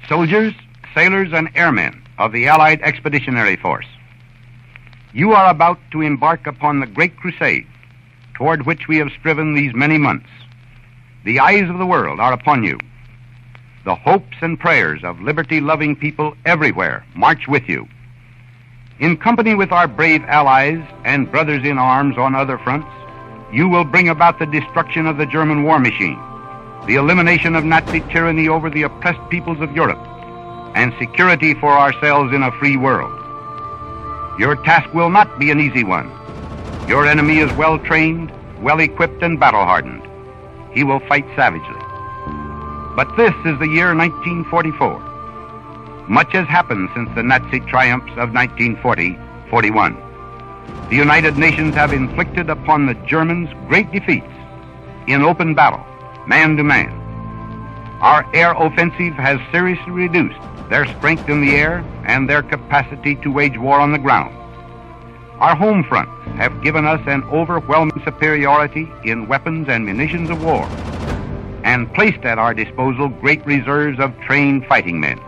soldiers, sailors, and airmen of the Allied Expeditionary Force. You are about to embark upon the great crusade toward which we have striven these many months. The eyes of the world are upon you. The hopes and prayers of liberty-loving people everywhere march with you. In company with our brave allies and brothers in arms on other fronts, you will bring about the destruction of the German war machine, the elimination of Nazi tyranny over the oppressed peoples of Europe, and security for ourselves in a free world. Your task will not be an easy one. Your enemy is well-trained, well-equipped, and battle-hardened. He will fight savagely. But this is the year 1944. Much has happened since the Nazi triumphs of 1940-41. The United Nations have inflicted upon the Germans great defeats in open battle, man to man. Our air offensive has seriously reduced their strength in the air and their capacity to wage war on the ground. Our home fronts have given us an overwhelming superiority in weapons and munitions of war, and placed at our disposal great reserves of trained fighting men.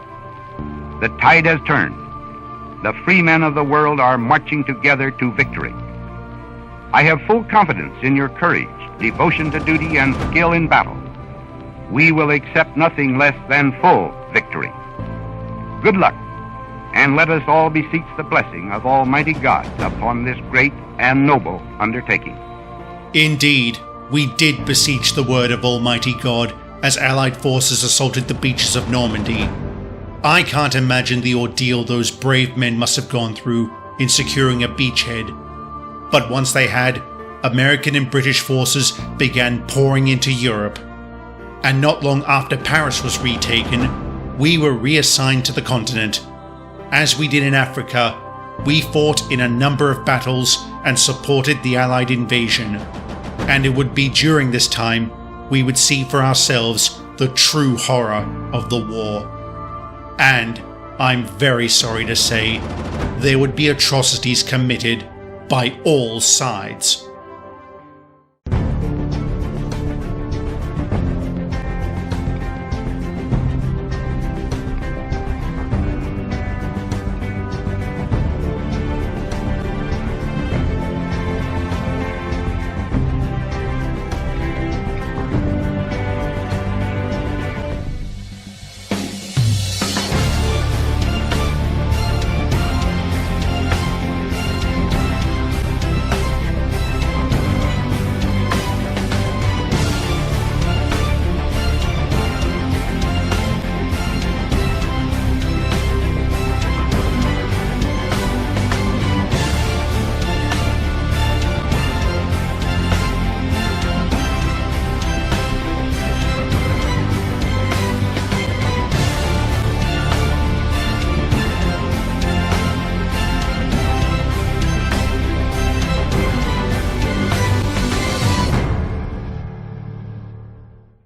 The tide has turned. The free men of the world are marching together to victory. I have full confidence in your courage, devotion to duty, and skill in battle. We will accept nothing less than full victory. Good luck, and let us all beseech the blessing of Almighty God upon this great and noble undertaking. Indeed, we did beseech the word of Almighty God as Allied forces assaulted the beaches of Normandy. I can't imagine the ordeal those brave men must have gone through in securing a beachhead. But once they had, American and British forces began pouring into Europe. And not long after Paris was retaken, we were reassigned to the continent. As we did in Africa, we fought in a number of battles and supported the Allied invasion. And it would be during this time we would see for ourselves the true horror of the war. And, I'm very sorry to say, there would be atrocities committed by all sides.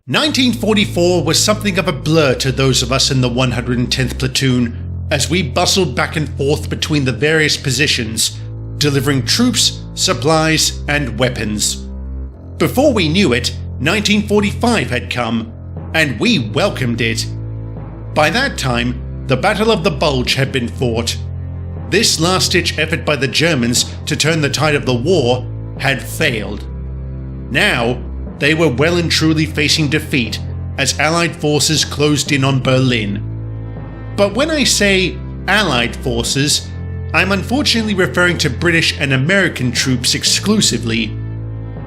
"1944 was something of a blur to those of us in the 110th Platoon as we bustled back and forth between the various positions, delivering troops, supplies, and weapons. Before we knew it, 1945 had come, and we welcomed it. By that time, the Battle of the Bulge had been fought. This last-ditch effort by the Germans to turn the tide of the war had failed. Now, they were well and truly facing defeat as Allied forces closed in on Berlin. But when I say Allied forces, I'm unfortunately referring to British and American troops exclusively.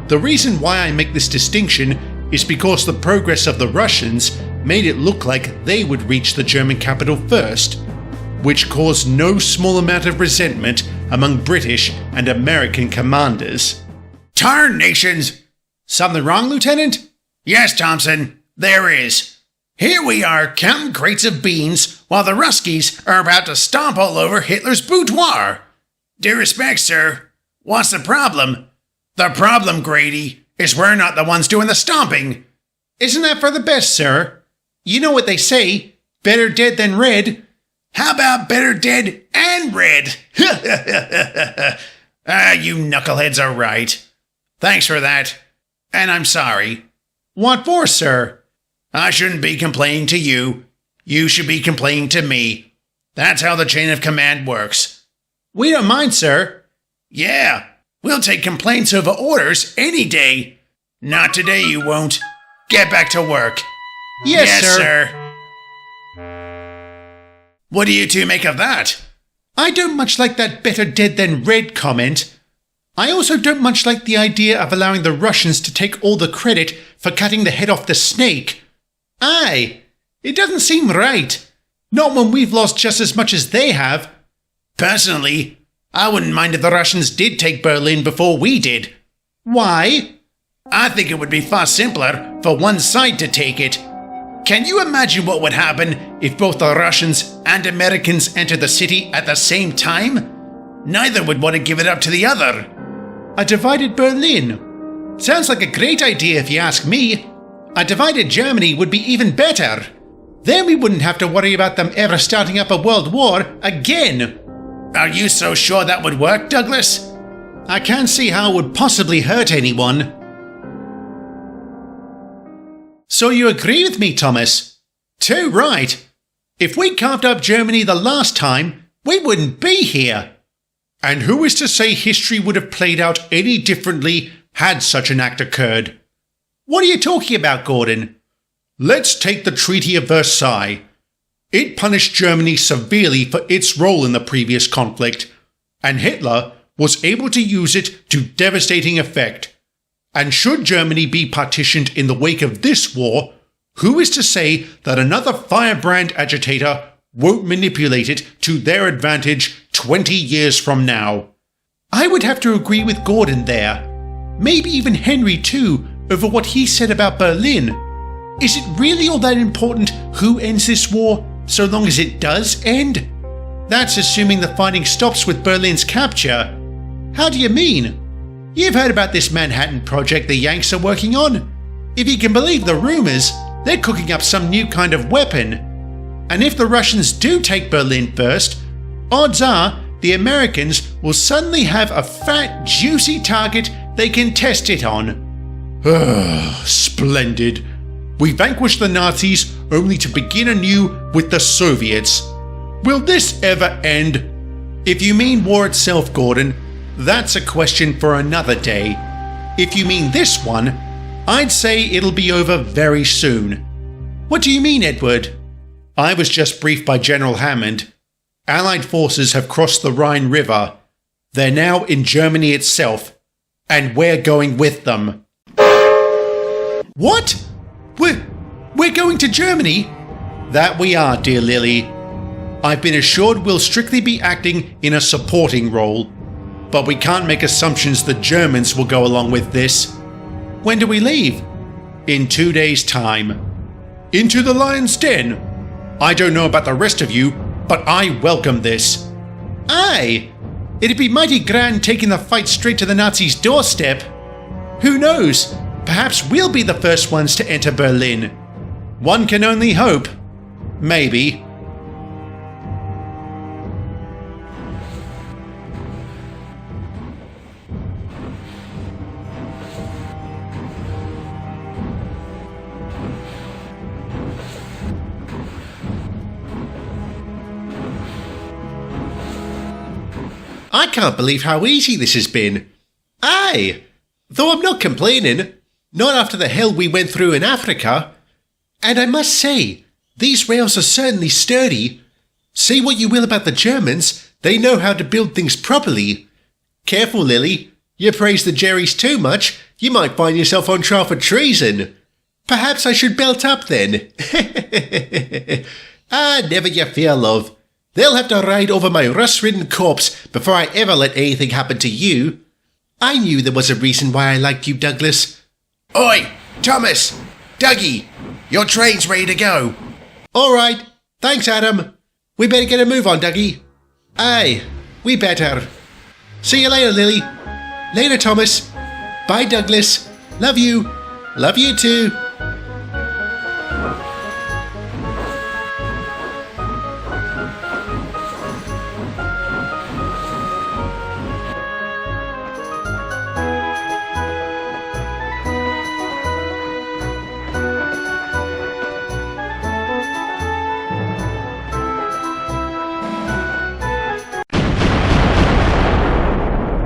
The reason why I make this distinction is because the progress of the Russians made it look like they would reach the German capital first, which caused no small amount of resentment among British and American commanders. Tarnations! Something wrong, Lieutenant? Yes, Thompson, there is. Here we are counting crates of beans while the Ruskies are about to stomp all over Hitler's boudoir. Due respect, sir. What's the problem? The problem, Grady, is we're not the ones doing the stomping. Isn't that for the best, sir? You know what they say, better dead than red. How about better dead and red? You knuckleheads are right. Thanks for that. And I'm sorry. What for, sir? I shouldn't be complaining to you. you should be complaining to me. That's how the chain of command works. We don't mind, sir. Yeah, we'll take complaints over orders any day. Not today, you won't. Get back to work. Yes, sir. What do you two make of that? I don't much like that better dead than red comment. I also don't much like the idea of allowing the Russians to take all the credit for cutting the head off the snake. Aye, it doesn't seem right. Not when we've lost just as much as they have. Personally, I wouldn't mind if the Russians did take Berlin before we did. Why? I think it would be far simpler for one side to take it. Can you imagine what would happen if both the Russians and Americans entered the city at the same time? Neither would want to give it up to the other. A divided Berlin. Sounds like a great idea if you ask me. A divided Germany would be even better. Then we wouldn't have to worry about them ever starting up a world war again. Are you so sure that would work, Douglas? I can't see how it would possibly hurt anyone. So you agree with me, Thomas? Too right. If we carved up Germany the last time, we wouldn't be here. And who is to say history would have played out any differently had such an act occurred? What are you talking about, Gordon? Let's take the Treaty of Versailles. It punished Germany severely for its role in the previous conflict, and Hitler was able to use it to devastating effect. And should Germany be partitioned in the wake of this war, who is to say that another firebrand agitator won't manipulate it to their advantage 20 years from now? I would have to agree with Gordon there. Maybe even Henry too, over what he said about Berlin. Is it really all that important who ends this war, so long as it does end? That's assuming the fighting stops with Berlin's capture. How do you mean? You've heard about this Manhattan Project the Yanks are working on. If you can believe the rumors, they're cooking up some new kind of weapon. And if the Russians do take Berlin first, odds are the Americans will suddenly have a fat, juicy target they can test it on. Splendid. We vanquished the Nazis only to begin anew with the Soviets. Will this ever end? If you mean war itself, Gordon, that's a question for another day. If you mean this one, I'd say it'll be over very soon. What do you mean, Edward? I was just briefed by General Hammond. Allied forces have crossed the Rhine River. They're now in Germany itself, and we're going with them. What? We're going to Germany? That we are, dear Lily. I've been assured we'll strictly be acting in a supporting role. But we can't make assumptions the Germans will go along with this. When do we leave? In 2 days' time. Into the lion's den. I don't know about the rest of you, but I welcome this. Aye, it'd be mighty grand taking the fight straight to the Nazis' doorstep. Who knows? Perhaps we'll be the first ones to enter Berlin. One can only hope. Maybe. I can't believe how easy this has been. Aye, though I'm not complaining. Not after the hell we went through in Africa. And I must say, these rails are certainly sturdy. Say what you will about the Germans, they know how to build things properly. Careful, Lily. You praise the Jerrys too much, you might find yourself on trial for treason. Perhaps I should belt up then. Never you fear, love. They'll have to ride over my rust-ridden corpse before I ever let anything happen to you. I knew there was a reason why I liked you, Douglas. Oi, Thomas! Dougie! Your train's ready to go. All right. Thanks, Adam. We better get a move on, Dougie. Aye, we better. See you later, Lily. Later, Thomas. Bye, Douglas. Love you. Love you too.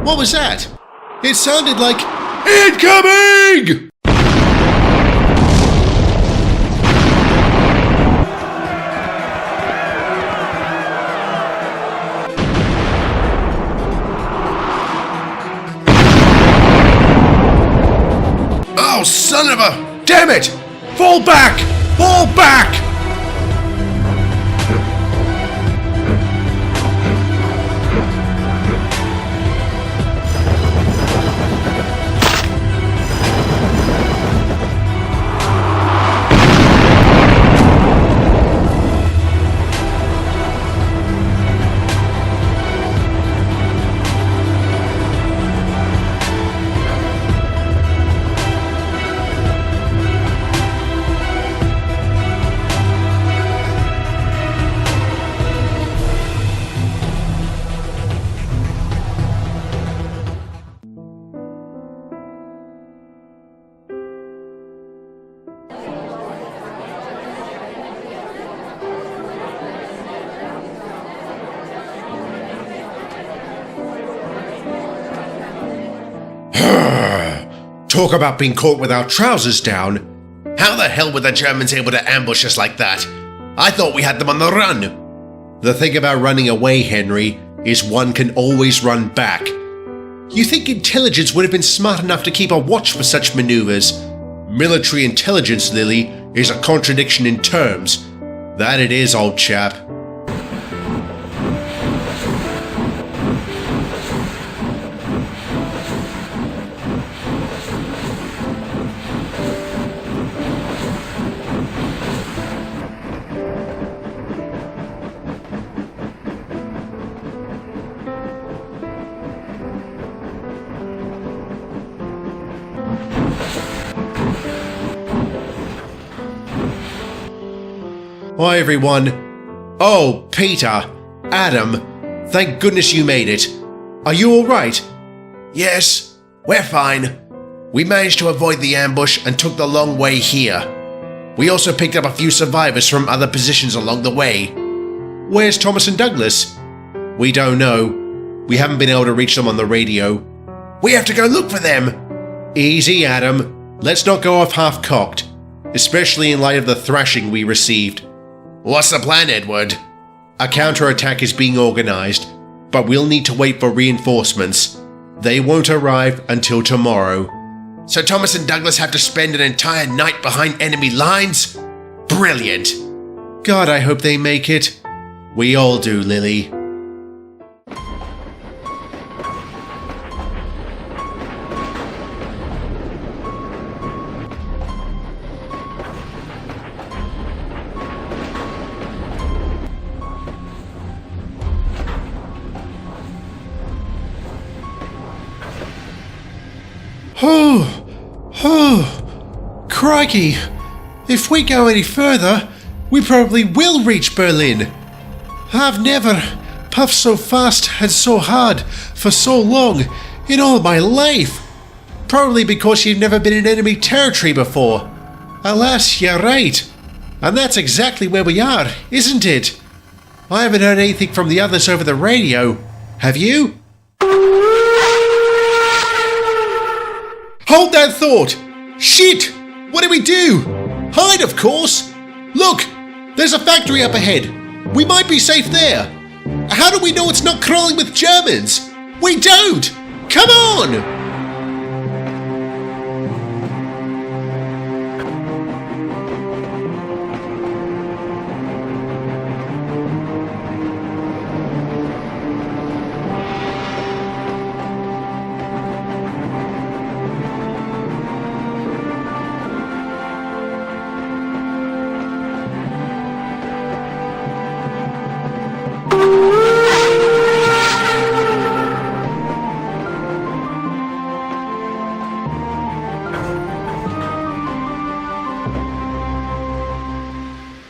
What was that? It sounded like incoming! Oh, son of a... Damn it! Fall back! Fall back! Talk about being caught with our trousers down. How the hell were the Germans able to ambush us like that? I thought we had them on the run. The thing about running away, Henry, is one can always run back. You think intelligence would have been smart enough to keep a watch for such maneuvers? Military intelligence, Lily, is a contradiction in terms. That it is, old chap. Hi everyone. Oh, Peter, Adam, thank goodness you made it. Are you alright? Yes, we're fine. We managed to avoid the ambush and took the long way here. We also picked up a few survivors from other positions along the way. Where's Thomas and Douglas? We don't know. We haven't been able to reach them on the radio. We have to go look for them. Easy, Adam. Let's not go off half-cocked, especially in light of the thrashing we received. What's the plan, Edward? A counterattack is being organised, but we'll need to wait for reinforcements. They won't arrive until tomorrow. So Thomas and Douglas have to spend an entire night behind enemy lines? Brilliant! God, I hope they make it. We all do, Lily. Crikey! If we go any further, we probably will reach Berlin. I've never puffed so fast and so hard for so long in all my life. Probably because you've never been in enemy territory before. Alas, you're right. And that's exactly where we are, isn't it? I haven't heard anything from the others over the radio. Have you? Hold that thought! Shit! What do we do? Hide, of course! Look! There's a factory up ahead! We might be safe there! How do we know it's not crawling with Germans? We don't! Come on!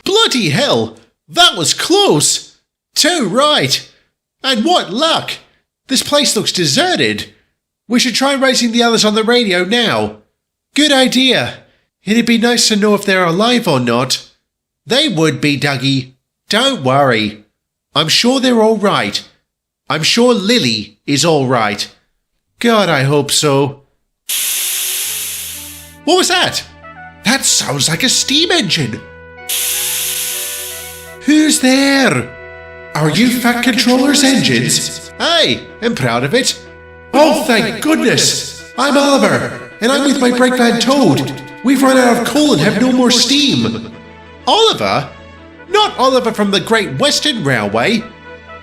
Bloody hell! That was close! Too right! And what luck! This place looks deserted. We should try raising the others on the radio now. Good idea. It'd be nice to know if they're alive or not. They would be, Dougie. Don't worry. I'm sure they're all right. I'm sure Lily is all right. God, I hope so. What was that? That sounds like a steam engine. Who's there? Are you Fat Controller's engines? Aye, I'm proud of it. Oh, thank goodness. I'm Oliver, and I'm with my brake van Toad. We've run out of coal and have no more steam. Oliver? Not Oliver from the Great Western Railway?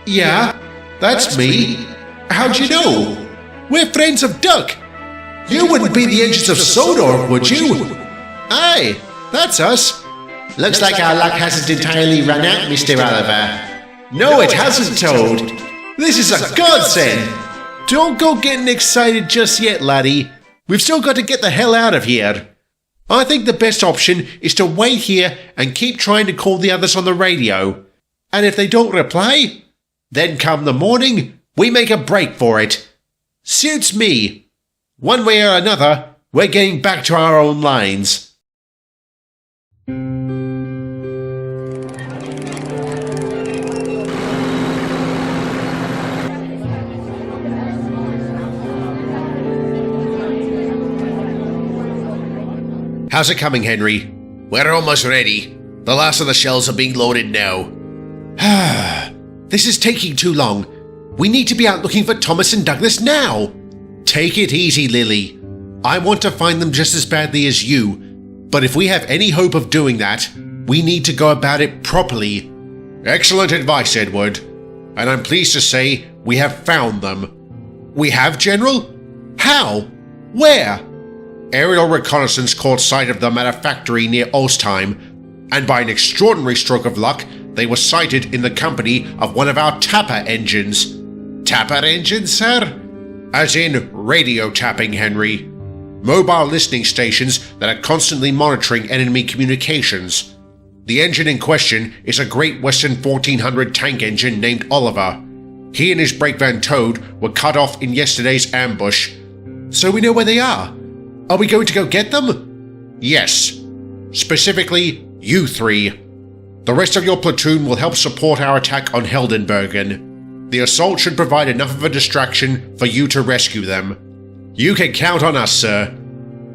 Yeah, that's me. How'd you know? We're friends of Duck. You wouldn't be the engines of Sodor, would you? Aye, that's us. Looks like our luck hasn't entirely run out, Mr. Oliver. No, it hasn't, Toad. This is a godsend. Don't go getting excited just yet, laddie. We've still got to get the hell out of here. I think the best option is to wait here and keep trying to call the others on the radio. And if they don't reply, then come the morning, we make a break for it. Suits me. One way or another, we're getting back to our own lines. How's it coming, Henry? We're almost ready. The last of the shells are being loaded now. This is taking too long. We need to be out looking for Thomas and Douglas now. Take it easy, Lily. I want to find them just as badly as you, but if we have any hope of doing that, we need to go about it properly. Excellent advice, Edward. And I'm pleased to say we have found them. We have, General? How? Where? Aerial reconnaissance caught sight of them at a factory near Ostheim, and by an extraordinary stroke of luck, they were sighted in the company of one of our tapper engines. Tapper engines, sir? As in radio tapping, Henry. Mobile listening stations that are constantly monitoring enemy communications. The engine in question is a Great Western 1400 tank engine named Oliver. He and his brake van Toad were cut off in yesterday's ambush. So we know where they are. Are we going to go get them? Yes. Specifically, you three. The rest of your platoon will help support our attack on Heldenbergen. The assault should provide enough of a distraction for you to rescue them. You can count on us, sir.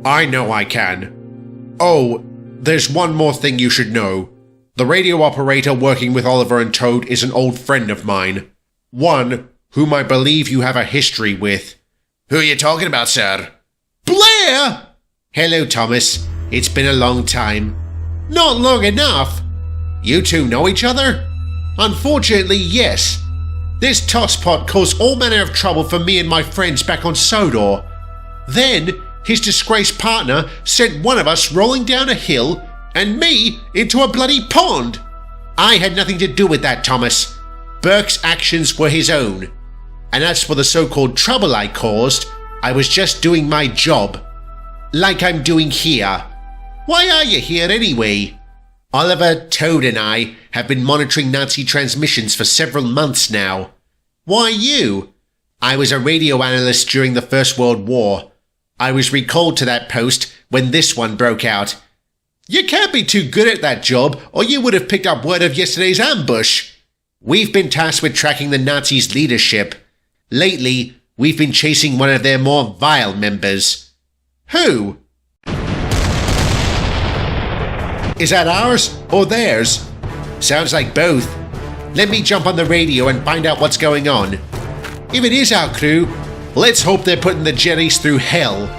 I know I can. Oh, there's one more thing you should know. The radio operator working with Oliver and Toad is an old friend of mine. One whom I believe you have a history with. Who are you talking about, sir? Blair! Hello, Thomas. It's been a long time. Not long enough. You two know each other? Unfortunately, yes. This tosspot caused all manner of trouble for me and my friends back on Sodor. Then, his disgraced partner sent one of us rolling down a hill and me into a bloody pond. I had nothing to do with that, Thomas. Burke's actions were his own. And as for the so-called trouble I caused, I was just doing my job. Like I'm doing here. Why are you here anyway? Oliver, Toad and I have been monitoring Nazi transmissions for several months now. Why you? I was a radio analyst during the First World War. I was recalled to that post when this one broke out. You can't be too good at that job, or you would have picked up word of yesterday's ambush. We've been tasked with tracking the Nazis' leadership. Lately, we've been chasing one of their more vile members. Who? Is that ours or theirs? Sounds like both. Let me jump on the radio and find out what's going on. If it is our crew, let's hope they're putting the Jerrys through hell.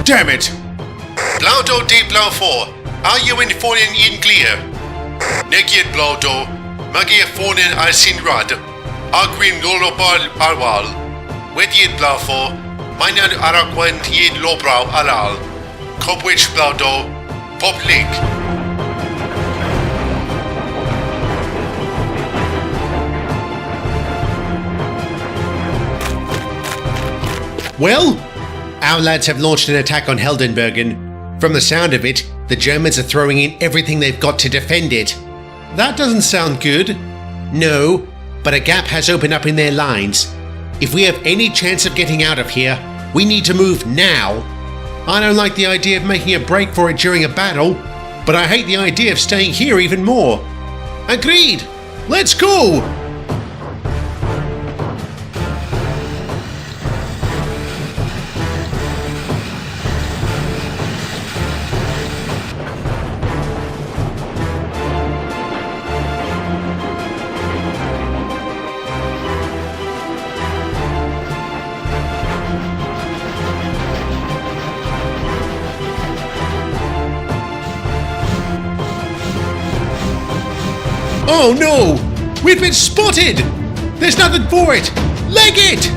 Damn it! Blaudo de Blau 4, are you in phone in clear? Negiet Blaudo, Magia phone in al Sinrad, Agwin Lolopal Alwal, Wediet Blau 4, Minan Araquan Yed Lobrau Alal, Cobwich Blaudo, Pop Link. Well, Our lads have launched an attack on Heldenbergen. From the sound of it, the Germans are throwing in everything they've got to defend it. That doesn't sound good. No, but a gap has opened up in their lines. If we have any chance of getting out of here, we need to move now. I don't like the idea of making a break for it during a battle, but I hate the idea of staying here even more. Agreed! Let's go! Oh no! We've been spotted! There's nothing for it! Leg it!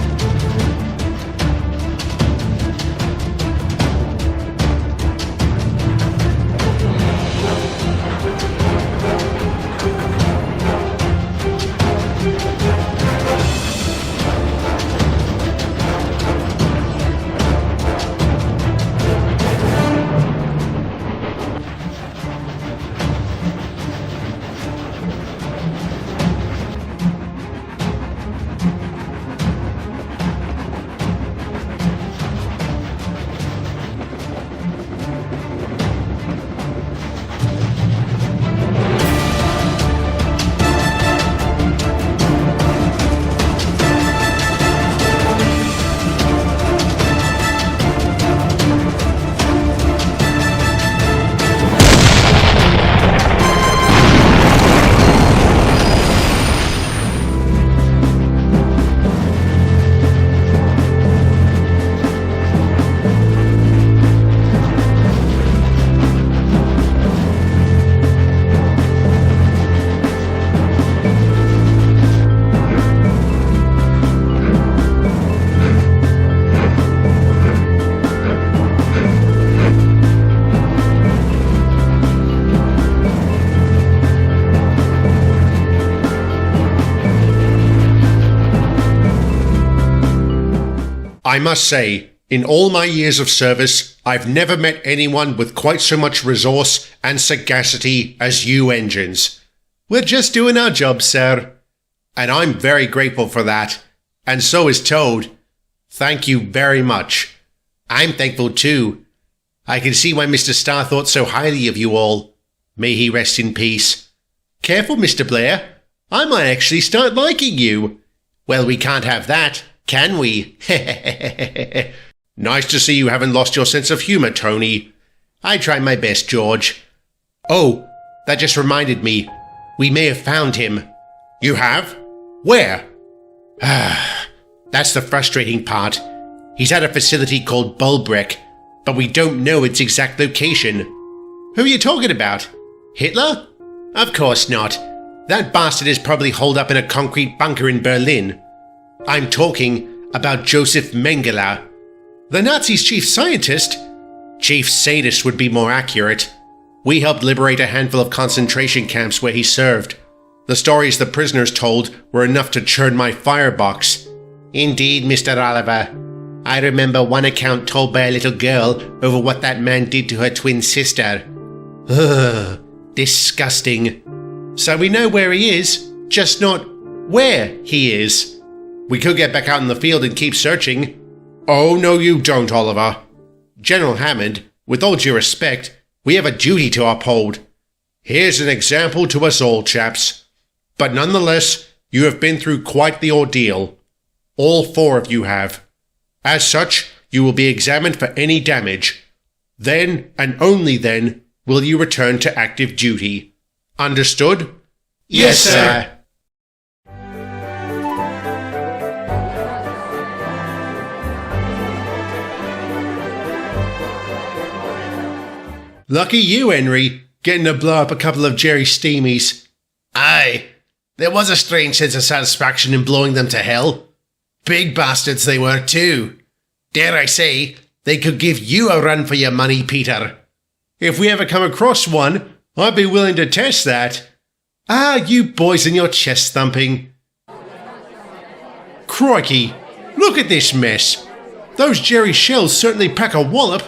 I must say, in all my years of service, I've never met anyone with quite so much resource and sagacity as you engines. We're just doing our job, sir. And I'm very grateful for that. And so is Toad. Thank you very much. I'm thankful too. I can see why Mr. Starr thought so highly of you all. May he rest in peace. Careful, Mr. Blair. I might actually start liking you. Well, we can't have that, can we? Nice to see you haven't lost your sense of humour, Tony. I try my best, George. Oh, that just reminded me. We may have found him. You have? Where? That's the frustrating part. He's at a facility called Bulbreck, but we don't know its exact location. Who are you talking about? Hitler? Of course not. That bastard is probably holed up in a concrete bunker in Berlin. I'm talking about Joseph Mengele. The Nazis' chief scientist? Chief sadist would be more accurate. We helped liberate a handful of concentration camps where he served. The stories the prisoners told were enough to churn my firebox. Indeed, Mr. Oliver. I remember one account told by a little girl over what that man did to her twin sister. Ugh, disgusting. So we know where he is, just not where he is. We could get back out in the field and keep searching. Oh, no you don't, Oliver. General Hammond, with all due respect, we have a duty to uphold. Here's an example to us all, chaps. But nonetheless, you have been through quite the ordeal. All four of you have. As such, you will be examined for any damage. Then, and only then, will you return to active duty. Understood? Yes, sir. Lucky you, Henry, getting to blow up a couple of Jerry Steamies. Aye, there was a strange sense of satisfaction in blowing them to hell. Big bastards they were too. Dare I say, they could give you a run for your money, Peter. If we ever come across one, I'd be willing to test that. Ah, you boys and your chest thumping. Crikey, look at this mess. Those Jerry shells certainly pack a wallop.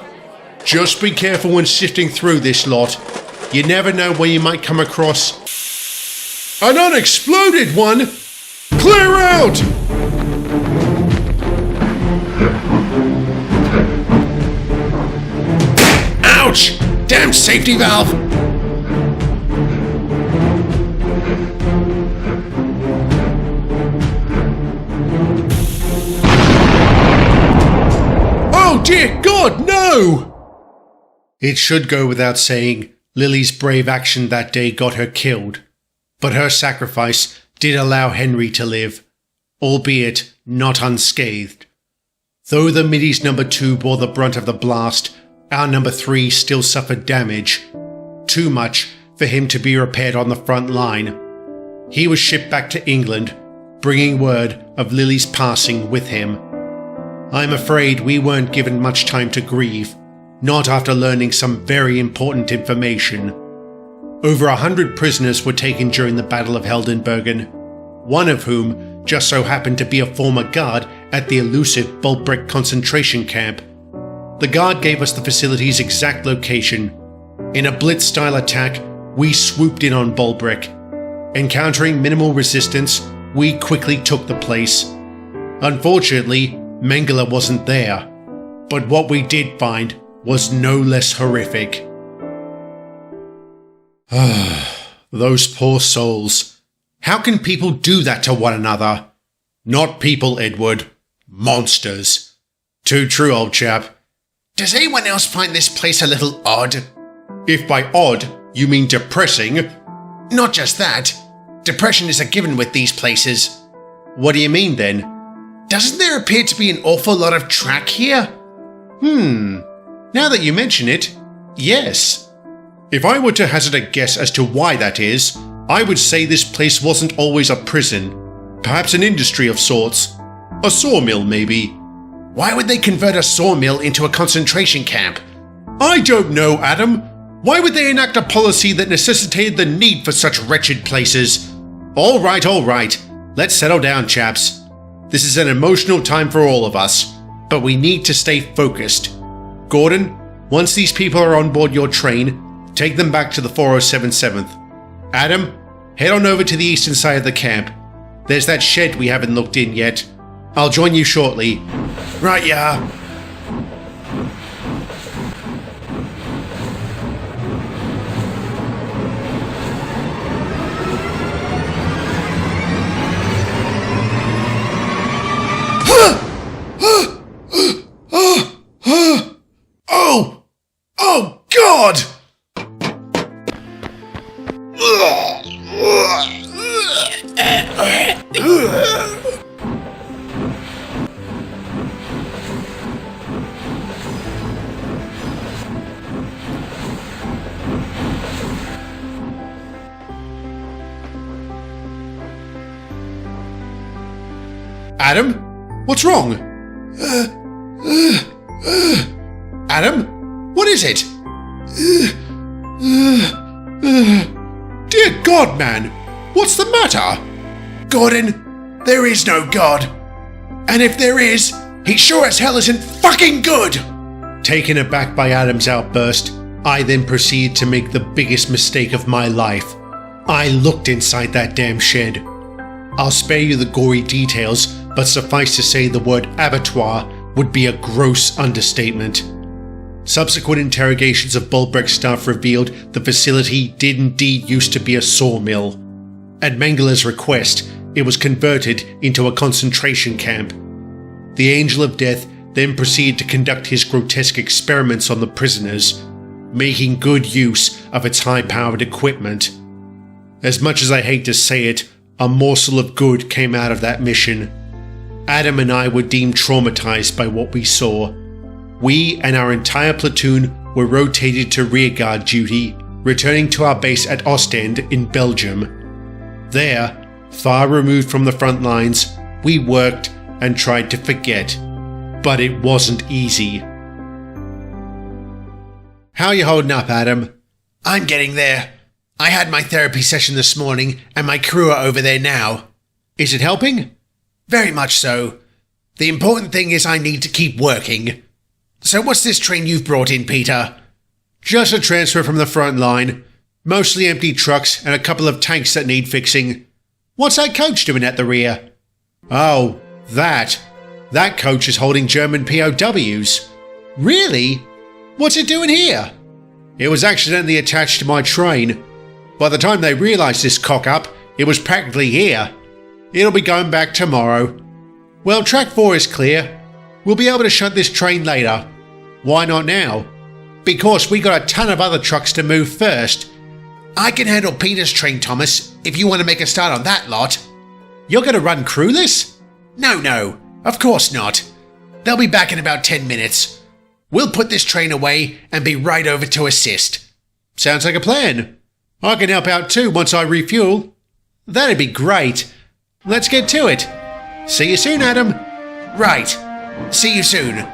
Just be careful when sifting through this lot. You never know where you might come across an unexploded one. Clear out! Ouch! Damn safety valve! Oh dear God, no! It should go without saying, Lily's brave action that day got her killed. But her sacrifice did allow Henry to live, albeit not unscathed. Though the Middies number 2 bore the brunt of the blast, our number 3 still suffered damage. Too much for him to be repaired on the front line. He was shipped back to England, bringing word of Lily's passing with him. I'm afraid we weren't given much time to grieve, not after learning some very important information. Over 100 prisoners were taken during the Battle of Heldenbergen, one of whom just so happened to be a former guard at the elusive Bulbrecht concentration camp. The guard gave us the facility's exact location. In a blitz-style attack, we swooped in on Bulbrecht. Encountering minimal resistance, we quickly took the place. Unfortunately, Mengele wasn't there, but what we did find was no less horrific. Those poor souls. How can people do that to one another? Not people, Edward. Monsters. Too true, old chap. Does anyone else find this place a little odd? If by odd, you mean depressing. Not just that. Depression is a given with these places. What do you mean, then? Doesn't there appear to be an awful lot of track here? Now that you mention it, yes. If I were to hazard a guess as to why that is, I would say this place wasn't always a prison. Perhaps an industry of sorts. A sawmill, maybe. Why would they convert a sawmill into a concentration camp? I don't know, Adam. Why would they enact a policy that necessitated the need for such wretched places? All right. Let's settle down, chaps. This is an emotional time for all of us, but we need to stay focused. Gordon, once these people are on board your train, take them back to the 407 7th. Adam, head on over to the eastern side of the camp. There's that shed we haven't looked in yet. I'll join you shortly. Right, yeah. Oh, God! Adam? What's wrong? Adam? What is it? Dear God, man! What's the matter? Gordon, there is no God. And if there is, he sure as hell isn't fucking good! Taken aback by Adam's outburst, I then proceeded to make the biggest mistake of my life. I looked inside that damn shed. I'll spare you the gory details, but suffice to say the word abattoir would be a gross understatement. Subsequent interrogations of Bulbrecht staff revealed the facility did indeed used to be a sawmill. At Mengele's request, it was converted into a concentration camp. The Angel of Death then proceeded to conduct his grotesque experiments on the prisoners, making good use of its high-powered equipment. As much as I hate to say it, a morsel of good came out of that mission. Adam and I were deemed traumatized by what we saw. We and our entire platoon were rotated to rearguard duty, returning to our base at Ostend in Belgium. There, far removed from the front lines, we worked and tried to forget. But it wasn't easy. How you holding up, Adam? I'm getting there. I had my therapy session this morning, and my crew are over there now. Is it helping? Very much so. The important thing is I need to keep working. So what's this train you've brought in, Peter? Just a transfer from the front line. Mostly empty trucks and a couple of tanks that need fixing. What's that coach doing at the rear? Oh, that. That coach is holding German POWs. Really? What's it doing here? It was accidentally attached to my train. By the time they realised this cock-up, it was practically here. It'll be going back tomorrow. Well, track 4 is clear. We'll be able to shunt this train later. Why not now? Because we got a ton of other trucks to move first. I can handle Peter's train, Thomas, if you want to make a start on that lot. You're going to run crewless? No, of course not. They'll be back in about 10 minutes. We'll put this train away and be right over to assist. Sounds like a plan. I can help out too once I refuel. That'd be great. Let's get to it. See you soon, Adam. Right. See you soon.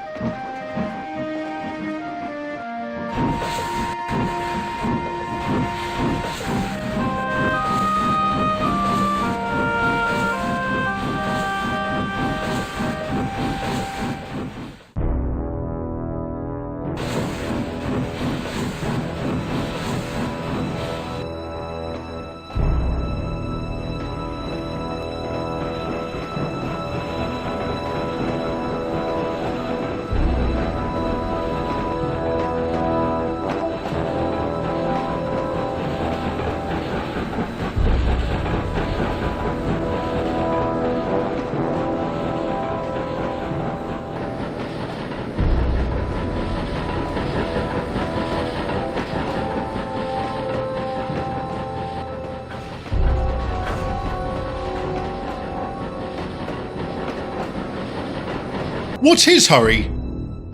What's his hurry?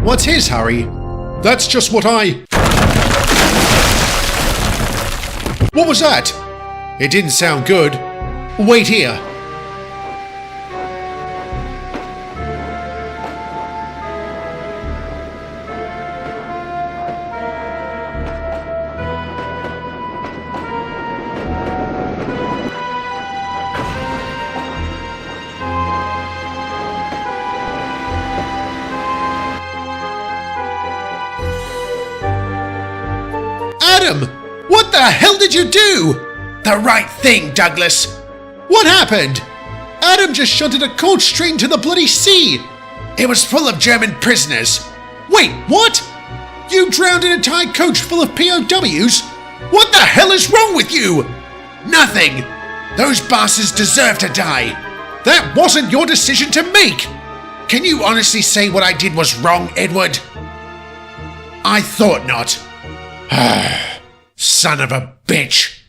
What's his hurry? That's just what I... What was that? It didn't sound good. Wait here. Adam! What the hell did you do? The right thing, Douglas. What happened? Adam just shunted a coach straight into the bloody sea. It was full of German prisoners. Wait, what? You drowned an entire coach full of POWs? What the hell is wrong with you? Nothing. Those bastards deserve to die. That wasn't your decision to make. Can you honestly say what I did was wrong, Edward? I thought not. Son of a bitch.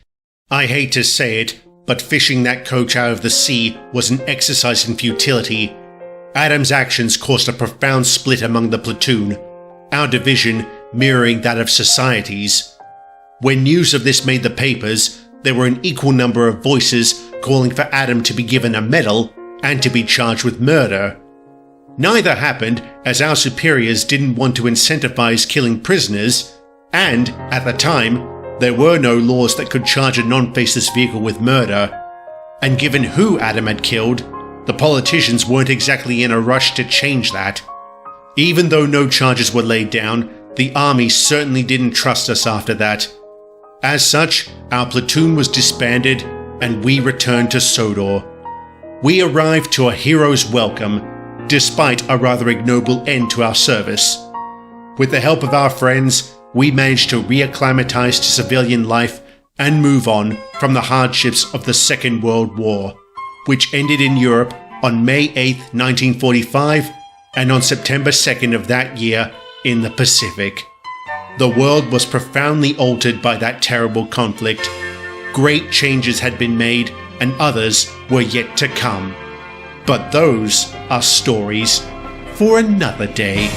I hate to say it, but fishing that coach out of the sea was an exercise in futility. Adam's actions caused a profound split among the platoon, our division mirroring that of society's. When news of this made the papers, there were an equal number of voices calling for Adam to be given a medal and to be charged with murder. Neither happened as our superiors didn't want to incentivize killing prisoners, and, at the time, there were no laws that could charge a non-faceless vehicle with murder. And given who Adam had killed, the politicians weren't exactly in a rush to change that. Even though no charges were laid down, the army certainly didn't trust us after that. As such, our platoon was disbanded and we returned to Sodor. We arrived to a hero's welcome, despite a rather ignoble end to our service. With the help of our friends, we managed to reacclimatize to civilian life and move on from the hardships of the Second World War, which ended in Europe on May 8, 1945, and on September 2nd of that year in the Pacific. The world was profoundly altered by that terrible conflict. Great changes had been made, and others were yet to come. But those are stories for another day.